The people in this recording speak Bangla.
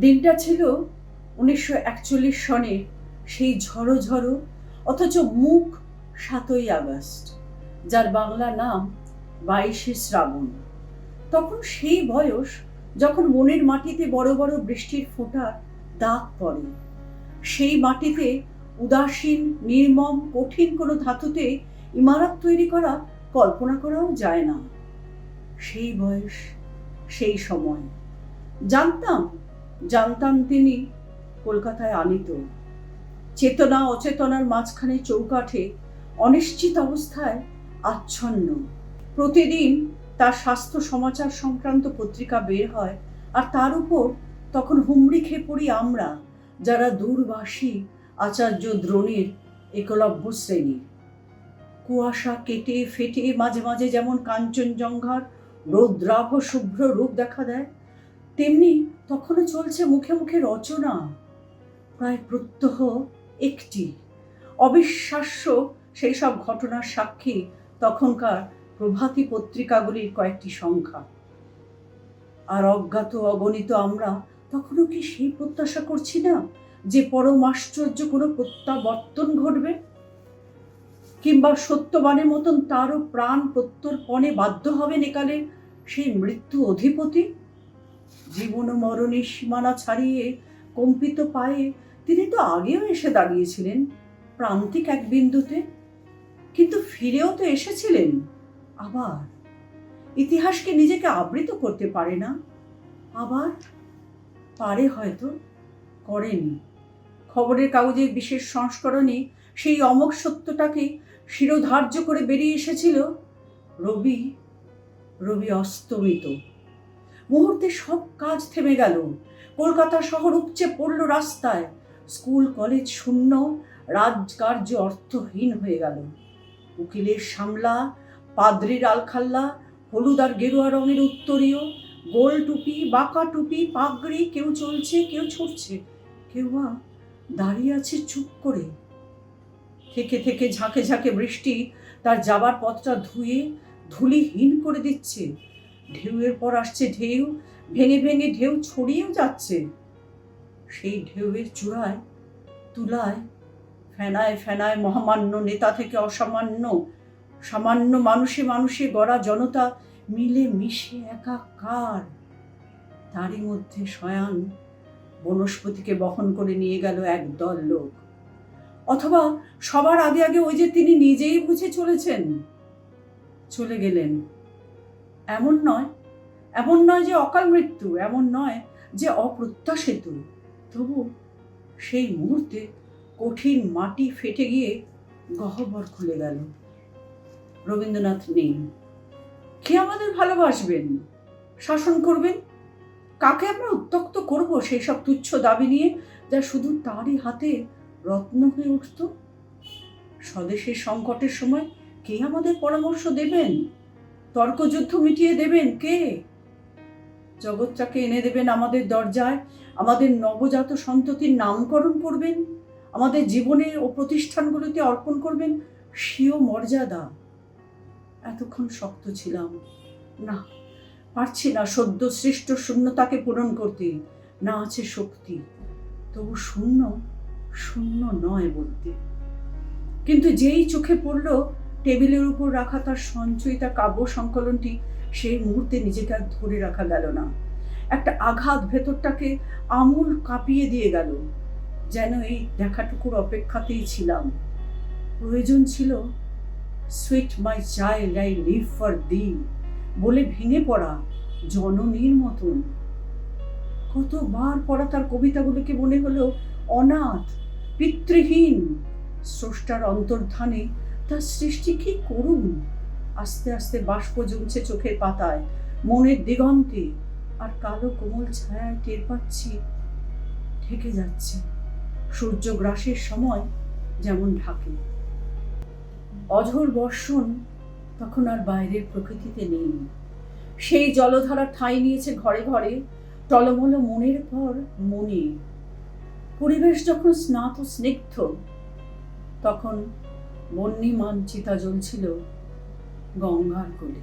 দিনটা ছিল 1941 সনের সেই ঝড়ো ঝড়ো অথচ মুখ 7ই আগস্ট, যার বাংলা নাম 22শে শ্রাবণ। তখন সেই বয়স যখন মনের মাটিতে বড় বড় বৃষ্টির ফোঁটা দাগ পড়ে। সেই মাটিতে উদাসীন, নির্মম, কঠিন কোনো ধাতুতে ইমারত তৈরি করা কল্পনা করাও যায় না। সেই বয়স, সেই সময়। জানতাম তিনি কলকাতায় আনিত। চেতনা অচেতনার মাঝখানে চৌকাঠে অনিশ্চিত অবস্থায় আচ্ছন্ন। প্রতিদিন তার স্বাস্থ্য সমাচার সংক্রান্ত পত্রিকা বের হয়, আর তার উপর তখন হুমড়ি খেয়ে পড়ি আমরা, যারা দূরবাসী আচার্য দ্রোণীর একলব্য শ্রেণীর। কুয়াশা কেটে ফেটে মাঝে মাঝে যেমন কাঞ্চনজঙ্ঘার রৌদ্রাভ শুভ্র রূপ দেখা দেয়, তেমনি তখনও চলছে মুখে মুখে রচনা। প্রায় প্রত্যহ একটি অবিশ্বাস্য সেই সব ঘটনার সাক্ষী তখনকার প্রভাতী পত্রিকাগুলির কয়েকটি সংখ্যা। আর অজ্ঞাত অগণিত আমরা তখনও কি সেই প্রত্যাশা করছি না যে পরম আশ্চর্য কোনো প্রত্যাবর্তন ঘটবে, কিংবা সত্যবানের মতন তারও প্রাণ প্রত্যর্পণে বাধ্য হবেন একালে সেই মৃত্যু অধিপতি। জীবন ও মরণের সীমানা ছাড়িয়ে কম্পিত পায়ে তিনি তো আগেও এসে দাঁড়িয়েছিলেন প্রান্তিক এক বিন্দুতে, কিন্তু ফিরেও তো এসেছিলেন আবার। ইতিহাসকে নিজেকে আবৃত করতে পারে না, আবার পারে হয়তো, করেনি। খবরের কাগজের বিশেষ সংস্করণে সেই অমোঘ সত্যটাকে শিরোধার্য করে বেরিয়ে এসেছিল, রবি অস্তমিত। মুহূর্তে সব কাজ থেমে গেল। কলকাতা শহর উপচে পড়ল রাস্তায়। স্কুল কলেজ শূন্য, রাজকার্য অর্থহীন হয়ে গেল। উকিলের সামলা, পাদ্রির আলখাল্লা, হলুদ আর গেরুয়া রঙের উত্তরীয়, গোল টুপি, বাঁকা টুপি, পাগড়ি, কেউ চলছে, কেউ ছুটছে, কেউ বা দাঁড়িয়ে আছে চুপ করে। থেকে থেকে ঝাঁকে ঝাঁকে বৃষ্টি তার যাবার পথটা ধুয়ে ধুলিহীন করে দিচ্ছে। ঢেউয়ের পর আসছে ঢেউ, ভেঙে ভেঙে ঢেউ ছড়িয়েও যাচ্ছে। সেই ঢেউয়ের চূড়ায় তুলায় ফেনায় ফেনায় মহামান্য নেতা থেকে অসামান্য সামান্য মানুষে মানুষে গড়া জনতা মিলে মিশে একাকার। তারই মধ্যে শয়ান বনস্পতিকে বহন করে নিয়ে গেল একদল লোক। অথবা সবার আগে আগে ওই যে তিনি নিজেই বুঝে চলে গেলেন। এমন নয় যে অকাল মৃত্যু, এমন নয় যে অপ্রত্যাশিত। তবু সেই মুহূর্তে কঠিন মাটি ফেটে গিয়ে গহ্বর খুলে গেল। রবীন্দ্রনাথ নেই। কে আমাদের ভালোবাসবেন, শাসন করবেন? কাকে আমরা উত্ত্যক্ত করব সেই সব তুচ্ছ দাবি নিয়ে, যা শুধু তারই হাতে রত্ন হয়ে উঠত? স্বদেশের সংকটের সময় কে আমাদের পরামর্শ দেবেন, তর্কযুদ্ধ মিটিয়ে দেবেন কে? জগৎটাকে এনে দেবেন আমাদের দরজায়, আমাদের নবজাত সন্ততির নামকরণ করবেন, আমাদের জীবনে ও প্রতিষ্ঠানগুলোতে অর্পণ করবেন স্বীয় মর্যাদা। এতক্ষণ শক্ত ছিলাম, না, পারছি না সদ্য সৃষ্ট শূন্যতাকে পূরণ করতে। না আছে শক্তি, তবু শূন্য নয় বলতে। কিন্তু যেই চোখে পড়ল টেবিলের উপর রাখা তার সঞ্চয়িতা কাব্য সংকলনটি, সেই মুহূর্তে নিজেকে আর ধরে রাখা গেল না। একটা আঘাত ভেতরটাকে আমূল কাঁপিয়ে দিয়ে গেল। যেন এই দেখাটুকুর অপেক্ষাতেই ছিলাম। প্রয়োজন ছিল sweet my child, I live for the বলে ভেঙে পড়া জননীর মতন। কতবার পড়া তার কবিতাগুলোকে মনে হলো অনাথ, পিতৃহীন। স্রষ্টার অন্তর্ধানে তার সৃষ্টি কি করুন। আস্তে আস্তে বাষ্প জমছে চোখের পাতায়, মনের দিগন্তে, আর কালো কোমল ছায়ায় টের পাচ্ছি ঢেকে যাচ্ছে সূর্যগ্রাসের সময় যেমন ঢাকে। অঝোর বর্ষণ তখন আর বাইরের প্রকৃতিতে নেই। সেই জলধারা ঠাঁই নিয়েছে ঘরে ঘরে, টলমল মনের পর মনে। পরিবেশ যখন স্নাত স্নিগ্ধ, তখন বন্যিমান চিতা জ্বলছিল গঙ্গার কোলে।